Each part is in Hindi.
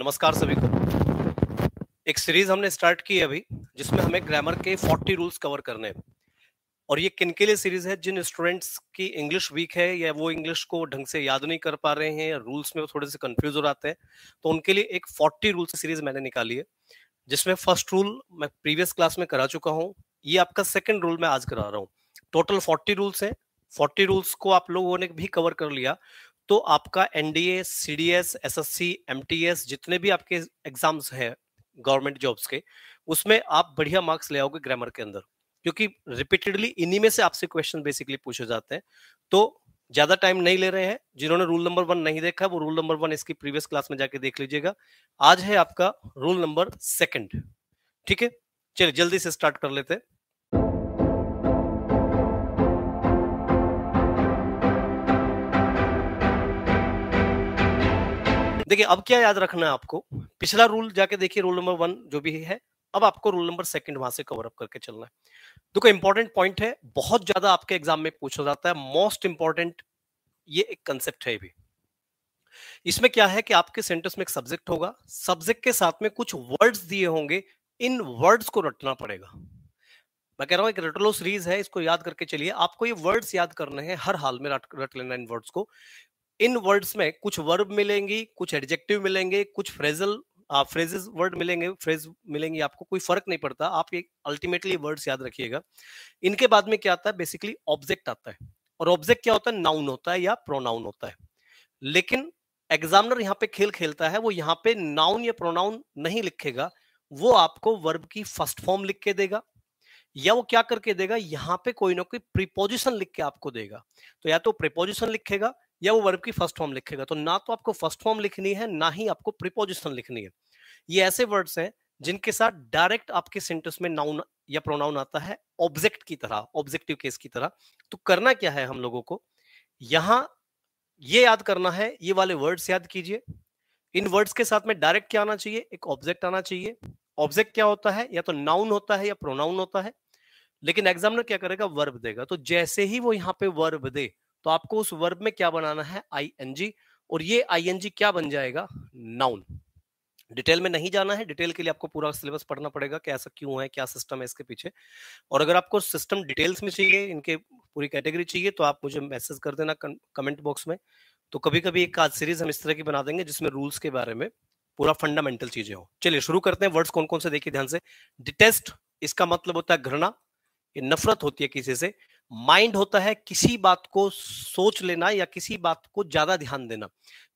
नमस्कार सभी को। एक सीरीज हमने स्टार्ट की है अभी, जिसमें हमें ग्रामर के 40 रूल्स कवर करने हैं। और ये किन के लिए सीरीज है? जिन स्टूडेंट्स की इंग्लिश वीक है या वो इंग्लिश को ढंग से याद नहीं कर पा रहे हैं या रूल्स में वो थोड़े से कंफ्यूज हो जाते हैं, तो उनके लिए एक 40 रूल्स सीरीज मैंने निकाली है, जिसमें फर्स्ट रूल मैं प्रीवियस क्लास में करा चुका हूँ। ये आपका सेकंड रूल मैं आज करा रहा हूँ। टोटल 40 रूल्स हैं। 40 रूल्स को आप लोगों ने भी कवर कर लिया तो आपका एनडीए, सीडीएस, एसएससी, एमटीएस, जितने भी आपके एग्जाम्स हैं गवर्नमेंट जॉब्स के, उसमें आप बढ़िया मार्क्स ले आओगे ग्रामर के अंदर, क्योंकि रिपीटेडली इन्हीं में से आपसे क्वेश्चन बेसिकली पूछे जाते हैं। तो ज्यादा टाइम नहीं ले रहे हैं। जिन्होंने रूल नंबर 1 नहीं देखा वो रूल नंबर 1 इसकी प्रीवियस क्लास में जाके देख लीजिएगा। आज है आपका रूल नंबर 2। ठीक है, चलिए जल्दी से स्टार्ट कर लेते हैं। देखिए, अब क्या याद रखना है आपको, पिछला रूल जाके देखिए, रूल नंबर 1 जो भी है। अब आपको रूल नंबर 2 वहां से कवर अप करके चलना है। देखो, इंपॉर्टेंट पॉइंट है, बहुत ज्यादा आपके एग्जाम में पूछा जाता है, मोस्ट इंपॉर्टेंट ये एक कंसेप्ट है भी। इसमें क्या है कि आपके सेंटेंस में एक सब्जेक्ट होगा, सब्जेक्ट के साथ में कुछ वर्ड्स दिए होंगे, इन वर्ड्स को रटना पड़ेगा। मैं कह रहा हूं एक रट लो सीरीज है, इसको याद करके चलिए। आपको ये वर्ड्स याद करने हैं, हर हाल में रट लेना इन वर्ड्स को। इन वर्ड्स में कुछ वर्ब मिलेंगी, कुछ एडजेक्टिव मिलेंगे, कुछ फ्रेजल फ्रेजेस वर्ड मिलेंगे, फ्रेज मिलेंगी, आपको कोई फर्क नहीं पड़ता। आप ये अल्टीमेटली वर्ड्स याद रखिएगा। इनके बाद में क्या आता है? बेसिकली ऑब्जेक्ट आता है। और ऑब्जेक्ट क्या होता है? नाउन होता है या प्रोनाउन होता है। लेकिन एग्जामिनर यहाँ पे खेल खेलता है, वो यहाँ पे नाउन या प्रोनाउन नहीं लिखेगा, वो आपको वर्ब की फर्स्ट फॉर्म लिख के देगा, या वो क्या करके देगा, यहाँ पे कोई ना कोई प्रीपोजिशन लिख के आपको देगा। तो या तो प्रीपोजिशन लिखेगा या वो वर्ब की फर्स्ट फॉर्म लिखेगा। तो ना तो आपको फर्स्ट फॉर्म लिखनी है, ना ही आपको प्रीपोजिशन लिखनी है। ये ऐसे वर्ड्स हैं जिनके साथ डायरेक्ट आपके सेंटेंस में नाउन या प्रोनाउन आता है, ऑब्जेक्ट की तरह, ऑब्जेक्टिव केस की तरह। तो करना क्या है हम लोगों को, यहां ये याद करना है, ये वाले वर्ड्स याद कीजिए। इन वर्ड्स के साथ में डायरेक्ट क्या आना चाहिए? एक ऑब्जेक्ट आना चाहिए। ऑब्जेक्ट क्या होता है? या तो नाउन होता है या प्रोनाउन होता है। लेकिन एग्जामिनर क्या करेगा? वर्ब देगा। तो जैसे ही वो यहाँ पे वर्ब दे, तो आपको उस वर्ब में क्या बनाना है? आईएनजी। और ये आईएनजी क्या बन जाएगा? नाउन। डिटेल में नहीं जाना है, डिटेल के लिए आपको पूरा सिलेबस पढ़ना पड़ेगा कि ऐसा क्यों है, क्या सिस्टम है इसके पीछे। और अगर आपको सिस्टम डिटेल्स में चाहिए, इनके पूरी कैटेगरी चाहिए, तो आप मुझे मैसेज कर देना कमेंट बॉक्स में। तो कभी कभी एक आज सीरीज हम इस तरह की बना देंगे जिसमें रूल्स के बारे में पूरा फंडामेंटल चीजें हो। चलिए शुरू करते हैं। वर्ड्स कौन कौन से देखिए ध्यान से। डिटेस्ट, इसका मतलब होता है घृणा, ये नफरत होती है किसी से। माइंड होता है किसी बात को सोच लेना या किसी बात को ज्यादा ध्यान देना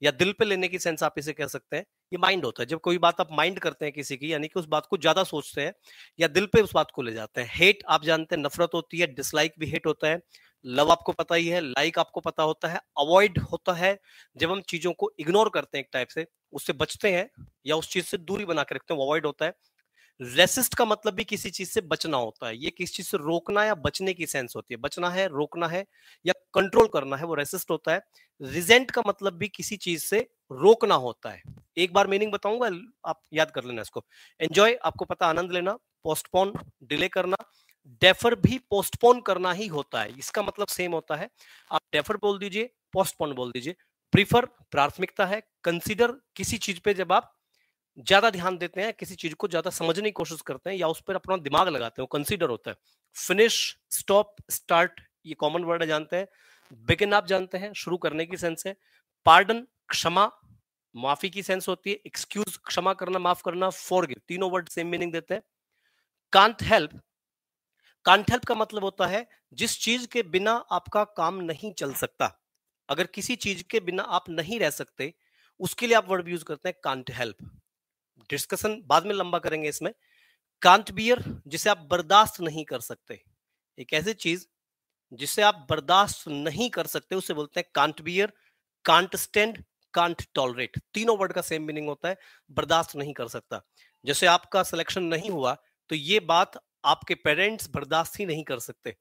या दिल पे लेने की सेंस आप इसे कह सकते हैं। ये माइंड होता है। जब कोई बात आप माइंड करते हैं किसी की, यानी कि उस बात को ज्यादा सोचते हैं या दिल पे उस बात को ले जाते हैं। हेट आप जानते हैं नफरत होती है, डिसलाइक भी हेट होता है। लव आपको पता ही है, लाइक आपको पता होता है। अवॉइड होता है जब हम चीजों को इग्नोर करते हैं, एक टाइप से उससे बचते हैं या उस चीज से दूरी बना के रखते हैं, वो अवॉइड होता है। रेसिस्ट का मतलब भी किसी चीज से बचना होता है। ये किसी चीज से रोकना या बचने की सेंस होती है। बचना है, रोकना है या कंट्रोल करना है, वो रेसिस्ट होता है। रिजेंट का मतलब भी किसी चीज से रोकना होता है। एक बार मीनिंग बताऊंगा, आप याद कर लेना इसको। एंजॉय आपको पता, आनंद लेना। पोस्टपोन डिले करना। डेफर भी पोस्टपोन करना ही होता है, इसका मतलब सेम होता है। आप डेफर बोल दीजिए, पोस्टपोन बोल दीजिए। प्रीफर प्राथमिकता है। कंसीडर किसी चीज पे जब आप ज्यादा ध्यान देते हैं, किसी चीज को ज्यादा समझने की कोशिश करते हैं या उस पर अपना दिमाग लगाते हैं, वो कंसीडर होता है। फिनिश, स्टॉप, स्टार्ट, ये कॉमन वर्ड है, जानते हैं। बिगिन आप जानते हैं, शुरू करने की सेंस है। पार्डन, क्षमा, माफी की सेंस होती है। एक्सक्यूज, क्षमा करना, माफ करना। फॉरगिव, तीनों वर्ड सेम मीनिंग देते हैं। कांट हेल्प, कांट हेल्प का मतलब होता है जिस चीज के बिना आपका काम नहीं चल सकता। अगर किसी चीज के बिना आप नहीं रह सकते, उसके लिए आप वर्ड यूज करते हैं कांट हेल्प। डिस्कशन बाद में लंबा करेंगे इसमें। कांट बियर, जिसे आप बर्दाश्त नहीं कर सकते। एक ऐसी चीज जिसे आप बर्दाश्त नहीं कर सकते उसे बोलते हैं can't beer. Can't stand, can't tolerate, तीनों वर्ड का सेम मीनिंग होता है, बर्दाश्त नहीं कर सकता। जैसे आपका सिलेक्शन नहीं हुआ तो ये बात आपके पेरेंट्स बर्दाश्त ही नहीं कर सकते।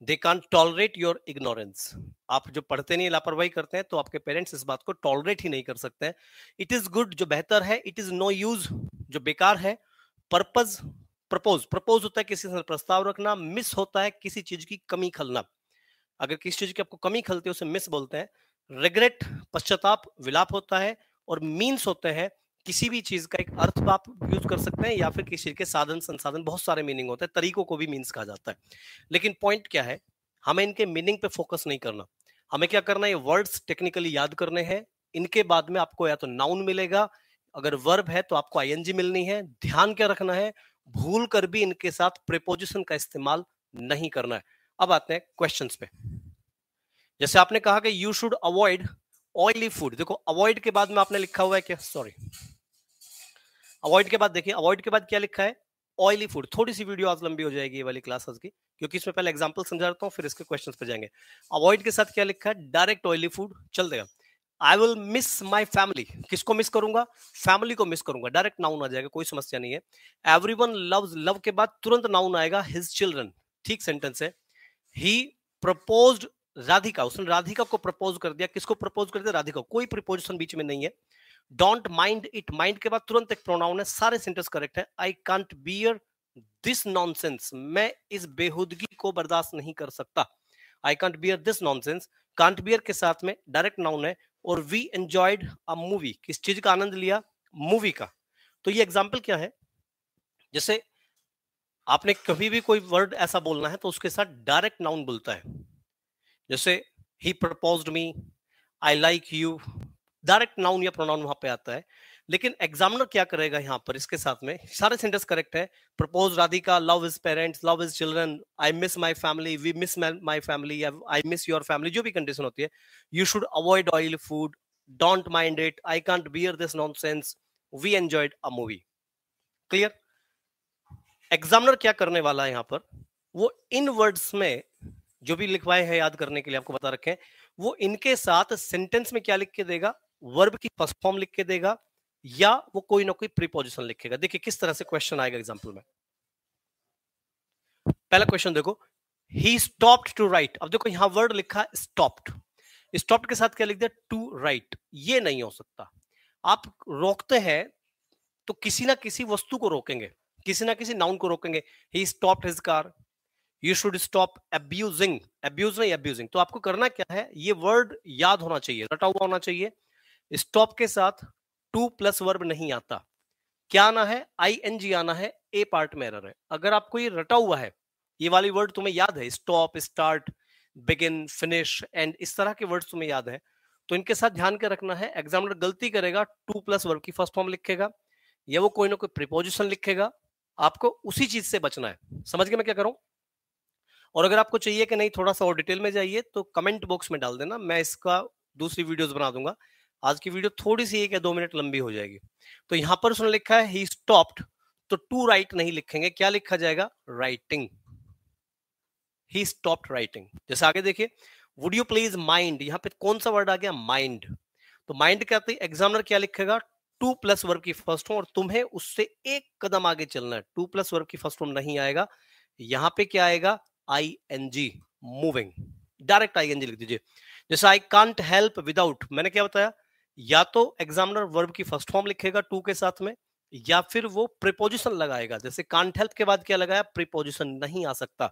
They can't tolerate your ignorance, आप जो पढ़ते नहीं, लापरवाही करते हैं, तो आपके पेरेंट्स इस बात को टॉलरेट ही नहीं कर सकते हैं। इट इज गुड, जो बेहतर है। इट इज नो यूज, जो बेकार है। पर्पज, प्रपोज, प्रपोज होता है किसी से प्रस्ताव रखना। मिस होता है किसी चीज की कमी खलना। अगर किसी चीज की आपको कमी खलती है उसे मिस बोलते हैं। रिग्रेट, पश्चाताप, विलाप होता है। और मीन्स होते हैं किसी भी चीज का एक अर्थ आप यूज कर सकते हैं या फिर किसी के साधन संसाधन, बहुत सारे मीनिंग होते हैं, तरीकों को भी मीन्स कहा जाता है। लेकिन पॉइंट क्या है, हमें इनके मीनिंग पे फोकस नहीं करना, हमें क्या करना है, ये वर्ड्स टेक्निकली याद करने हैं। इनके बाद में आपको या तो नाउन मिलेगा, अगर वर्ब है तो आपको आईएनजी मिलनी है। ध्यान क्या रखना है, भूल कर भी इनके साथ प्रीपोजिशन का इस्तेमाल नहीं करना है। अब आते हैं क्वेश्चंस पे। जैसे आपने कहा कि you should avoid oily food, देखो अवॉइड के बाद में आपने लिखा हुआ है क्या, सॉरी, अवॉइड के बाद देखिए, अवॉइड के बाद क्या लिखा है, ऑयली फूड। थोड़ी सी वीडियो आज लंबी हो जाएगी ये वाली क्लास आज की, क्योंकि इसमें पहले एग्जांपल समझा देता हूं फिर इसके क्वेश्चंस पे जाएंगे। अवॉइड के साथ क्या लिखा है, डायरेक्ट ऑयली फूड, चल देगा। I will miss my family, किसको मिस करूंगा, फैमिली को मिस करूंगा, डायरेक्ट नाउन आ जाएगा, कोई समस्या नहीं है। एवरीवन लव्स, लव के बाद तुरंत नाउन आएगा, हिज चिल्ड्रन, ठीक सेंटेंस है। ही प्रपोज्ड राधिका, उसने राधिका को प्रपोज कर दिया, किसको प्रपोज कर दिया, राधिका, कोई प्रीपोजिशन बीच में नहीं है। डोंट माइंड इट, माइंड के बाद तुरंत एक प्रोनाउन है, सारे सेंटेंस करेक्ट है। आई कांट बियर दिस नॉनसेंस, मैं इस बेहुदगी को बर्दाश्त नहीं कर सकता। आई can't bear this nonsense, can't beer के साथ में डायरेक्ट नाउन है। और वी एंजॉयड अ मूवी, किस चीज का आनंद लिया, मूवी का। तो ये एग्जाम्पल क्या है, जैसे आपने कभी भी कोई वर्ड ऐसा बोलना है तो उसके साथ डायरेक्ट नाउन बोलता है, जैसे ही proposed me, I like you, direct noun या प्रोनाउन वहां पे आता है। लेकिन एग्जामिनर क्या करेगा यहां पर, इसके साथ में सारे सेंटेंस करेक्ट है, propose Radhika, love is parents, love is children, I miss my family, we miss my family, I miss your family, जो भी कंडीशन होती है। You should avoid oil food, don't mind it, I can't bear this nonsense, we enjoyed a movie. Clear. Examiner क्या करने वाला है यहां पर, वो इन वर्ड्स में जो भी लिखवाए हैं याद करने के लिए आपको बता रखे हैं, वो इनके साथ सेंटेंस में क्या लिख के देगा, वर्ब की फर्स्ट फॉर्म लिख के देगा, या वो कोई ना कोई प्रीपोजिशन लिखेगा। देखिए किस तरह से क्वेश्चन आएगा एग्जांपल में। पहला क्वेश्चन देखो, ही स्टॉप्ड टू राइट। अब देखो यहां वर्ड लिखा स्टॉप्ड, स्टॉप्ड के साथ क्या लिख दिया, टू राइट। ये नहीं हो सकता, आप रोकते हैं तो किसी ना किसी वस्तु को रोकेंगे, किसी ना किसी नाउन को रोकेंगे। He stopped his car, you should stop abusing, abuse नहीं अब्यूजिंग। तो आपको करना क्या है, ये वर्ड याद होना चाहिए, रटा हुआ होना चाहिए। स्टॉप के साथ टू प्लस वर्ब नहीं आता, क्या आना है, आईएनजी आना है। ए पार्ट में एरर है, अगर आपको ये रटा हुआ है, ये वाली वर्ड तुम्हें याद है, stop, start, begin, finish, and, इस तरह के वर्ड्स तुम्हें याद है, तो इनके साथ ध्यान के रखना है। एग्जामिनर गलती करेगा, टू प्लस वर्ब की फर्स्ट फॉर्म लिखेगा, या वो कोई ना कोई प्रीपोजिशन लिखेगा, आपको उसी चीज से बचना है। समझ गए मैं क्या करूं। और अगर आपको चाहिए कि नहीं थोड़ा सा और डिटेल में जाइए तो कमेंट बॉक्स में डाल देना, मैं इसका दूसरी वीडियोस बना दूंगा। आज की वीडियो थोड़ी सी 1 या 2 मिनट लंबी हो जाएगी। तो यहां पर उसने लिखा है ही स्टॉप्ड, तो टू राइट नहीं लिखेंगे, क्या लिखा जाएगा, राइटिंग। He stopped writing. जैसे आगे देखिए, वुड यू प्लीज माइंड, यहाँ पे कौन सा वर्ड आ गया, माइंड। तो माइंड क्या, एग्जामिनर क्या लिखेगा, टू प्लस वर्ब की फर्स्ट फॉर्म, और तुम्हें उससे एक कदम आगे चलना है। टू प्लस वर्ब की फर्स्ट फॉर्म नहीं आएगा, यहां पे क्या आएगा, आईएनजी, मूविंग, डायरेक्ट आईएनजी लिख दीजिए। जैसे आई कांट हेल्प विदाउट, मैंने क्या बताया, या तो एग्जामिनर वर्ब की फर्स्ट फॉर्म लिखेगा टू के साथ में, या फिर वो प्रीपोजिशन लगाएगा। जैसे कांट हेल्प के बाद क्या लगाया, प्रीपोजिशन नहीं आ सकता।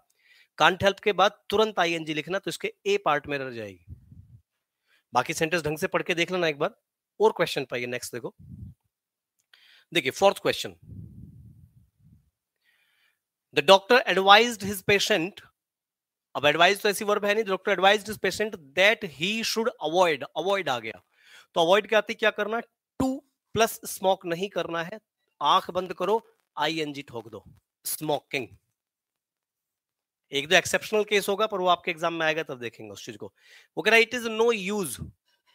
कांट हेल्प के बाद तुरंत आईएनजी लिखना, तो इसके ए पार्ट में रह जाएगी। बाकी सेंटेंस ढंग से पढ़ के देख लेना एक बार। और क्वेश्चन पाइए, नेक्स्ट देखो, देखिए fourth question, the doctor advised his patient, अब एडवाइज तो ऐसी वर्ब है नहीं, doctor advised his patient that he should avoid, avoid आ गया, तो अवॉइड क्या आती, क्या करना, टू प्लस स्मोक नहीं करना है, आंख बंद करो, आईएनजी ठोक दो, स्मोकिंग। एक दो एक्सेप्शनल केस होगा पर वो आपके एग्जाम में आएगा तब देखेंगे उस चीज को। वो कह रहा है it is no use,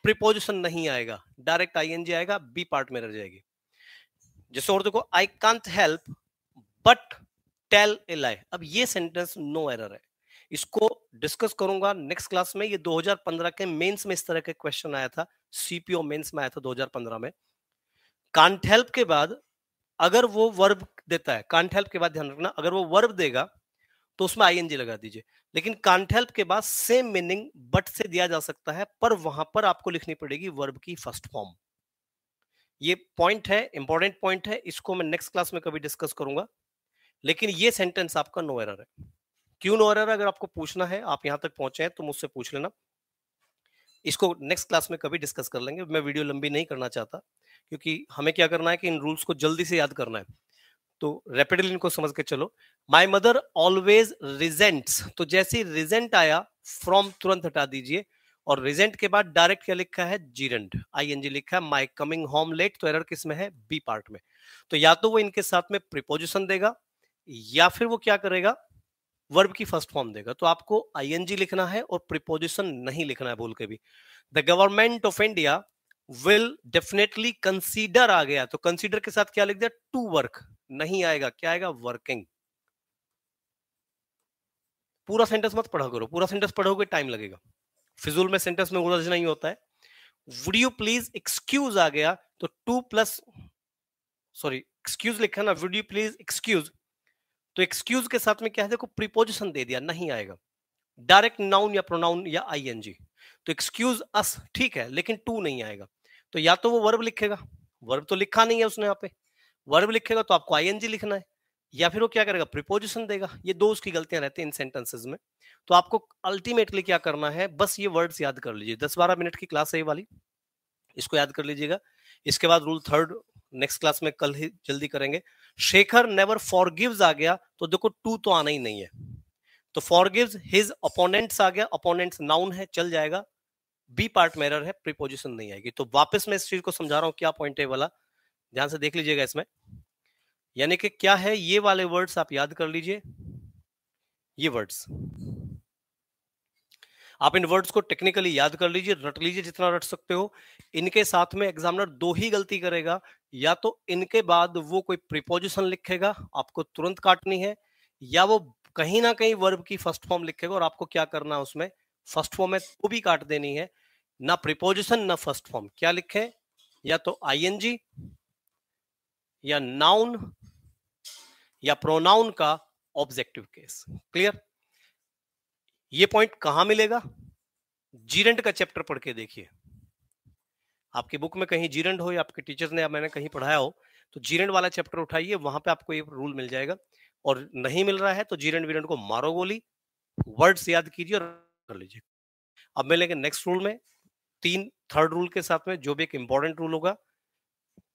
preposition नहीं आएगा, डायरेक्ट आईएनजी आएगा, बी पार्ट में रह जाएगी। जैसे और देखो, I can't help but tell a लाई, अब ये सेंटेंस नो एरर है, इसको डिस्कस करूंगा नेक्स्ट क्लास में। ये 2015 के मेंस में इस तरह के क्वेश्चन आया था, सीपीओ मेंस में आया था 2015 में। कांट हेल्प के बाद अगर वो वर्ब देता है, कांट हेल्प के बाद ध्यान रखना, अगर वो वर्ब देगा तो उसमें आईएनजी लगा दीजिए। लेकिन कांट हेल्प के बाद सेम मीनिंग बट से दिया जा सकता है, पर वहां पर आपको लिखनी पड़ेगी वर्ब की फर्स्ट फॉर्म। ये पॉइंट है, इंपॉर्टेंट पॉइंट है, इसको मैं नेक्स्ट क्लास में कभी डिस्कस करूंगा। लेकिन ये सेंटेंस आपका नो एरर है। क्यों नो एरर है, अगर आपको पूछना है, आप यहां तक पहुंचे हैं तो मुझसे पूछ लेना। इसको नेक्स्ट क्लास में कभी डिस्कस कर लेंगे, मैं वीडियो लंबी नहीं करना चाहता, क्योंकि हमें क्या करना है कि इन रूल्स को जल्दी से याद करना है, तो रैपिडली इनको समझ के चलो। माई मदर ऑलवेज रिजेंट्स, तो जैसे ही रिजेंट आया फ्रॉम तुरंत हटा दीजिए, और रिजेंट के बाद डायरेक्ट क्या लिखा है, जीरंट, आईएनजी लिखा है। माई कमिंग होम लेट, तो एरर किस में है, बी पार्ट में। तो या तो वो इनके साथ में प्रीपोजिशन देगा, या फिर वो क्या करेगा, वर्ब की फर्स्ट फॉर्म देगा। तो आपको आईएनजी लिखना है और प्रीपोजिशन नहीं लिखना है बोल के भी। The government of India will definitely consider आ गया, तो कंसीडर के साथ क्या लिख दिया, टू वर्क, नहीं आएगा, क्या आएगा, वर्किंग। पूरा सेंटेंस मत पढ़ा करो, पूरा सेंटेंस पढ़ोगे टाइम लगेगा, फिजूल में सेंटेंस में उलझ नहीं होता है। वुड यू प्लीज एक्सक्यूज आ गया, तो टू प्लस, सॉरी एक्सक्यूज लिखा ना, वुड यू प्लीज एक्सक्यूज, तो एक्सक्यूज के साथ में क्या है, देखो प्रीपोजिशन दे दिया, नहीं आएगा। डायरेक्ट नाउन या प्रोनाउन या आईएनजी, तो एक्सक्यूज अस ठीक है, लेकिन टू नहीं आएगा। तो या तो वो वर्ब लिखेगा, वर्ब तो लिखा नहीं है उसने यहाँ पे, वर्ब लिखेगा तो आपको आईएनजी लिखना है, या फिर वो क्या करेगा, प्रीपोजिशन देगा। ये दो उसकी गलतियां रहती हैं इन सेंटेंसेस में। तो आपको अल्टीमेटली क्या करना है, बस ये वर्ड्स याद कर लीजिए। 10-12 मिनट की क्लास है ये वाली, इसको याद कर लीजिएगा। इसके बाद रूल थर्ड नेक्स्ट क्लास में कल ही जल्दी करेंगे। शेखर नेवर फॉरगिव्स आ गया, तो देखो टू तो आना ही नहीं है, तो फॉरगिव्स हिज ओपोनेंट्स आ गया, ओपोनेंट्स नाउन है, चल जाएगा। बी पार्ट में एरर है, प्रीपोजिशन नहीं आएगी। तो वापस मैं इस चीज को समझा रहा हूं, क्या पॉइंट है वाला, ध्यान से देख लीजिएगा इसमें। यानी कि क्या है, ये वाले वर्ड्स आप याद कर लीजिए, ये वर्ड्स आप इन वर्ड्स को टेक्निकली याद कर लीजिए, रट लीजिए जितना रट सकते हो। इनके साथ में एग्जामिनर दो ही गलती करेगा, या तो इनके बाद वो कोई प्रीपोजिशन लिखेगा, आपको तुरंत काटनी है, या वो कहीं ना कहीं वर्ब की फर्स्ट फॉर्म लिखेगा और आपको क्या करना है, उसमें फर्स्ट फॉर्म है वो भी काट देनी है। ना प्रीपोजिशन ना फर्स्ट फॉर्म, क्या लिखे, या तो आईएनजी या नाउन या प्रोनाउन का ऑब्जेक्टिव केस। क्लियर? ये पॉइंट कहां मिलेगा, जीरेंट का चैप्टर पढ़ के देखिए, आपकी बुक में कहीं जीरेंट हो या आपके टीचर्स ने या मैंने कहीं पढ़ाया हो, तो जीरेंट वाला चैप्टर उठाइए, वहां पे आपको ये रूल मिल जाएगा। और नहीं मिल रहा है तो जीरेंट वीरेंट को मारो गोली, वर्ड्स याद कीजिए और कर लीजिए। अब मिलेंगे नेक्स्ट रूल में, थर्ड रूल के साथ में, जो भी एक इंपॉर्टेंट रूल होगा।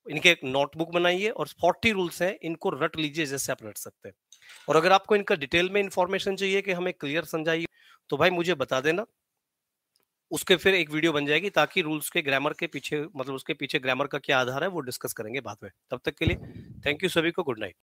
इनके एक नोटबुक बनाइए और 40 रूल्स हैं, इनको रट लीजिए जैसे आप रट सकते हैं। और अगर आपको इनका डिटेल में इंफॉर्मेशन चाहिए कि हमें क्लियर समझाइए, तो भाई मुझे बता देना, उसके फिर एक वीडियो बन जाएगी, ताकि रूल्स के ग्रामर के पीछे, मतलब उसके पीछे ग्रामर का क्या आधार है वो डिस्कस करेंगे बाद में। तब तक के लिए थैंक यू सभी को, गुड नाइट।